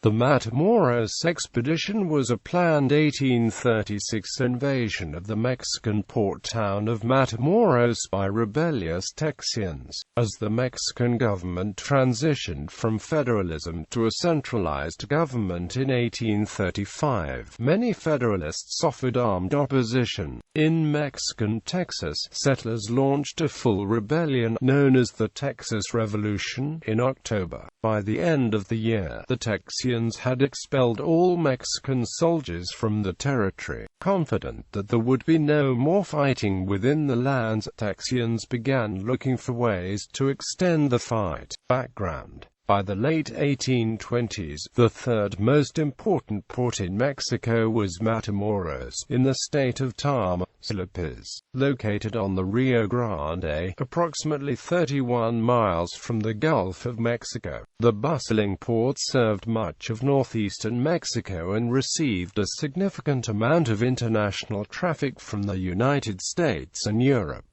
The Matamoros Expedition was a planned 1836 invasion of the Mexican port town of Matamoros by rebellious Texians. As the Mexican government transitioned from federalism to a centralized government in 1835, many federalists offered armed opposition. In Mexican Texas, settlers launched a full rebellion known as the Texas Revolution in October. By the end of the year, the Texians had expelled all Mexican soldiers from the territory. Confident that there would be no more fighting within the lands, Texians began looking for ways to extend the fight. Background: by the late 1820s, the third most important port in Mexico was Matamoros, in the state of Tamaulipas, located on the Rio Grande, approximately 31 miles from the Gulf of Mexico. The bustling port served much of northeastern Mexico and received a significant amount of international traffic from the United States and Europe.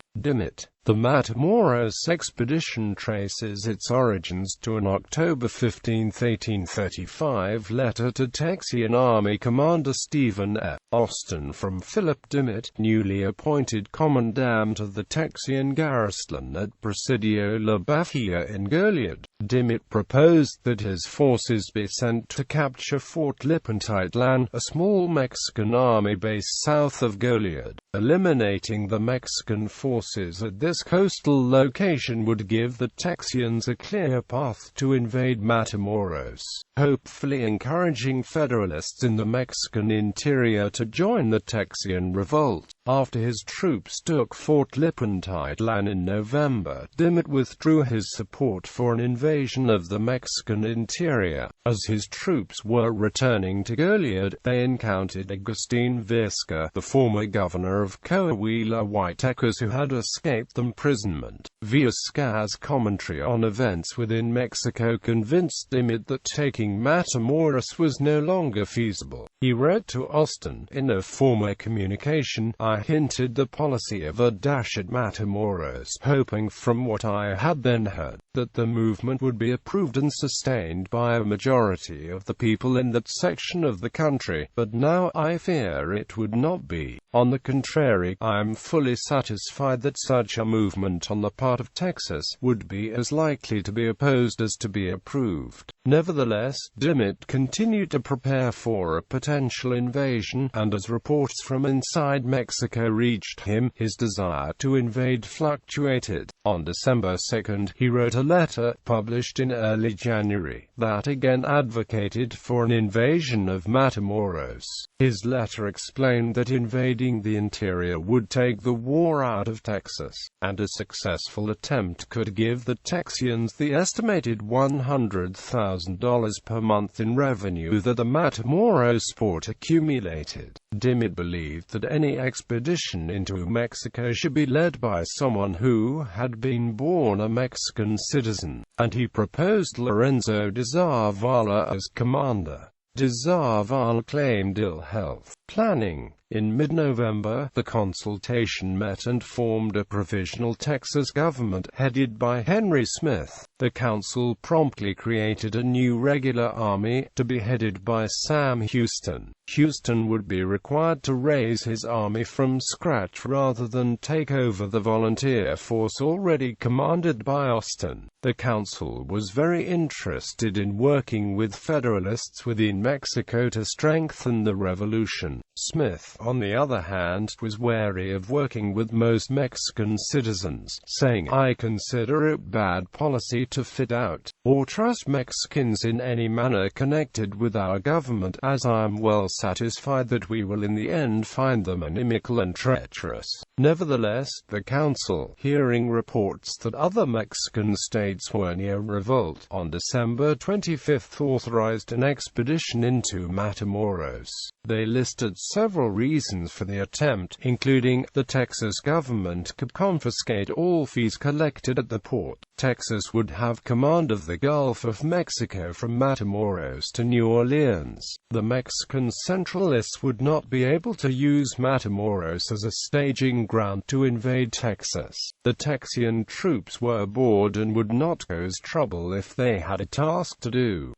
The Matamoros Expedition traces its origins to an October 15, 1835 letter to Texian Army Commander Stephen F. Austin from Philip Dimmitt, newly appointed commandant of the Texian garrison at Presidio La Bafia in Goliad. Dimmitt proposed that his forces be sent to capture Fort Lippantitlan, a small Mexican army base south of Goliad. Eliminating the Mexican forces at this coastal location would give the Texians a clear path to invade Matamoros, hopefully encouraging federalists in the Mexican interior to join the Texian revolt. After his troops took Fort Lippantitlan in November, Dimmitt withdrew his support for an invasion of the Mexican interior. As his troops were returning to Goliad, they encountered Agustin Vizca, the former governor of Coahuila, Huaytecas, who had escaped imprisonment. Vizca's commentary on events within Mexico convinced Dimmitt that taking Matamoros was no longer feasible. He wrote to Austin in a former communication, "I hinted the policy of a dash at Matamoros, hoping from what I had then heard, that the movement would be approved and sustained by a majority of the people in that section of the country, but now I fear it would not be. On the contrary, I am fully satisfied that such a movement on the part of Texas would be as likely to be opposed as to be approved." Nevertheless, Dimmitt continued to prepare for a potential invasion, and as reports from inside Mexico reached him, his desire to invade fluctuated. On December 2, he wrote a letter, published in early January, that again advocated for an invasion of Matamoros. His letter explained that invading the interior would take the war out of Texas, and a successful attempt could give the Texians the estimated $100,000 per month in revenue that the Matamoros port accumulated. Dimmitt believed that any expedition into Mexico should be led by someone who had been born a Mexican citizen, and he proposed Lorenzo de Zavala as commander. De Zavala claimed ill health. Planning. In mid-November, the consultation met and formed a provisional Texas government, headed by Henry Smith. The council promptly created a new regular army, to be headed by Sam Houston. Houston would be required to raise his army from scratch rather than take over the volunteer force already commanded by Austin. The council was very interested in working with federalists within Mexico to strengthen the revolution. Smith, on the other hand, was wary of working with most Mexican citizens, saying, "I consider it bad policy to fit out or trust Mexicans in any manner connected with our government, as I am well satisfied that we will in the end find them inimical and treacherous." Nevertheless, the council, hearing reports that other Mexican states were near revolt, on December 25 authorized an expedition into Matamoros. They listed several reasons for the attempt, including, the Texas government could confiscate all fees collected at the port. Texas would have command of the Gulf of Mexico from Matamoros to New Orleans. The Mexican centralists would not be able to use Matamoros as a staging ground to invade Texas. The Texian troops were bored and would not cause trouble if they had a task to do.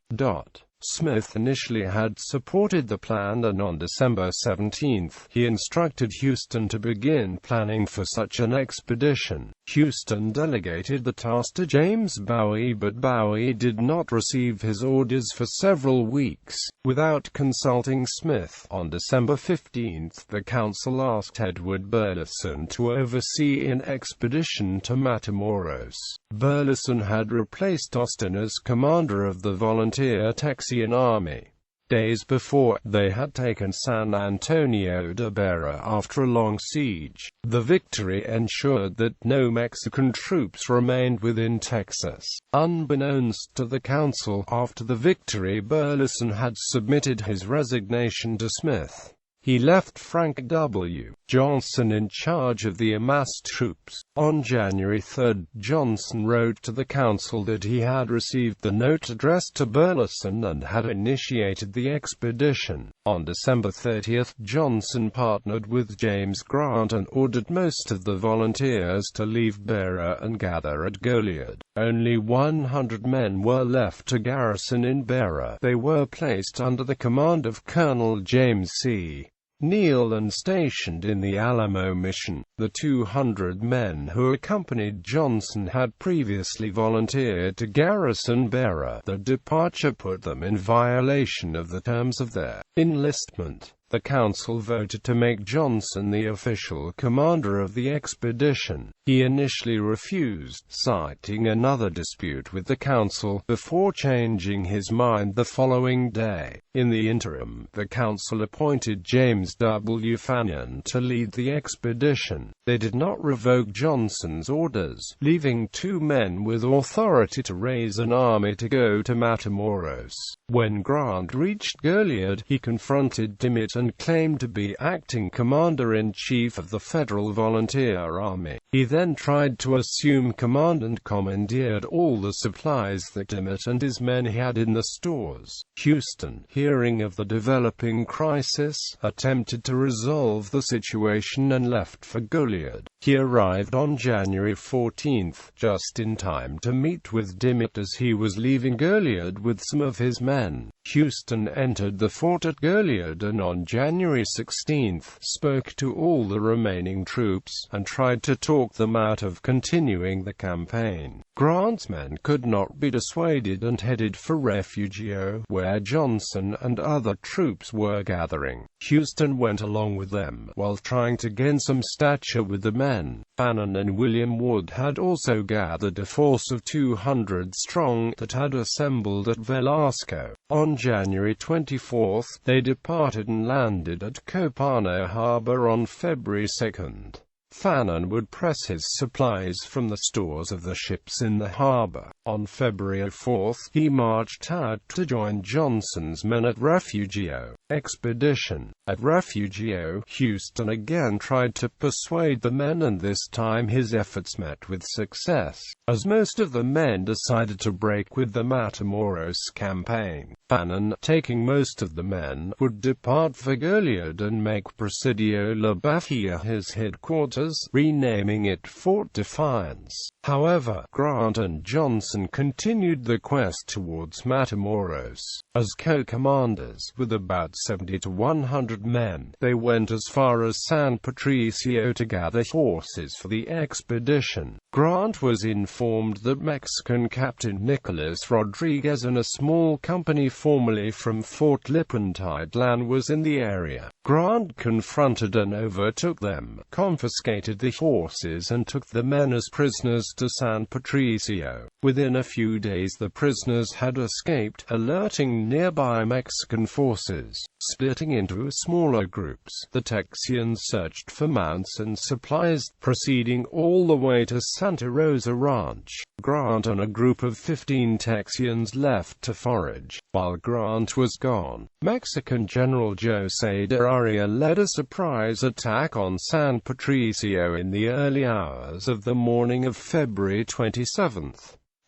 Smith initially had supported the plan, and on December 17, he instructed Houston to begin planning for such an expedition. Houston delegated the task to James Bowie, but Bowie did not receive his orders for several weeks, without consulting Smith. On December 15, the council asked Edward Burleson to oversee an expedition to Matamoros. Burleson had replaced Austin as commander of the volunteer Texian army. Days before, they had taken San Antonio de Beira after a long siege. The victory ensured that no Mexican troops remained within Texas. Unbeknownst to the council, after the victory Burleson had submitted his resignation to Smith. He left Frank W. Johnson in charge of the amassed troops. On January 3, Johnson wrote to the council that he had received the note addressed to Burleson and had initiated the expedition. On December 30, Johnson partnered with James Grant and ordered most of the volunteers to leave Beira and gather at Goliad. Only 100 men were left to garrison in Beira. They were placed under the command of Colonel James C. Neal and stationed in the Alamo Mission. The 200 men who accompanied Johnson had previously volunteered to garrison Beira. The departure put them in violation of the terms of their enlistment. The council voted to make Johnson the official commander of the expedition. He initially refused, citing another dispute with the council, before changing his mind the following day. In the interim, the council appointed James W. Fannin to lead the expedition. They did not revoke Johnson's orders, leaving 2 men with authority to raise an army to go to Matamoros. When Grant reached Goliad, he confronted Dimmitt and claimed to be acting commander-in-chief of the Federal Volunteer Army. He then tried to assume command and commandeered all the supplies that Dimmitt and his men had in the stores. Houston, hearing of the developing crisis, attempted to resolve the situation and left for Goliad. He arrived on January 14, just in time to meet with Dimmitt as he was leaving Goliad with some of his men. Houston entered the fort at Goliad and on January 16 spoke to all the remaining troops, and tried to talk them out of continuing the campaign. Grant's men could not be dissuaded and headed for Refugio, where Johnson and other troops were gathering. Houston went along with them, while trying to gain some stature with the men. Fannin and William Wood had also gathered a force of 200 strong that had assembled at Velasco. On January 24, they departed and landed at Copano Harbor on February 2. Fannin would press his supplies from the stores of the ships in the harbor. On February 4, he marched out to join Johnson's men at Refugio. Expedition. At Refugio, Houston again tried to persuade the men, and this time his efforts met with success, as most of the men decided to break with the Matamoros campaign. Fannin, taking most of the men, would depart for Goliad and make Presidio La Bafia his headquarters, renaming it Fort Defiance. However, Grant and Johnson continued the quest towards Matamoros. As co-commanders, with about 70 to 100 men, they went as far as San Patricio to gather forces for the expedition. Grant was informed that Mexican Captain Nicolas Rodriguez and a small company formerly from Fort Lipantidlan was in the area. Grant confronted and overtook them, confiscated the horses and took the men as prisoners to San Patricio. Within a few days the prisoners had escaped, alerting nearby Mexican forces. Splitting into smaller groups, the Texians searched for mounts and supplies, proceeding all the way to Santa Rosa Ranch. Grant and a group of 15 Texians left to forage. While Grant was gone, Mexican General José de Aria led a surprise attack on San Patricio in the early hours of the morning of February 27.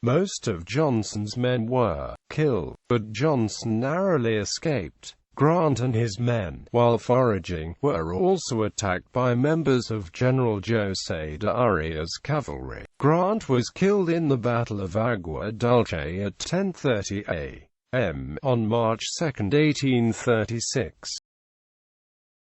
Most of Johnson's men were killed, but Johnson narrowly escaped. Grant and his men, while foraging, were also attacked by members of General José de Aria's cavalry. Grant was killed in the Battle of Agua Dulce at 10:30 a. m. on March 2, 1836.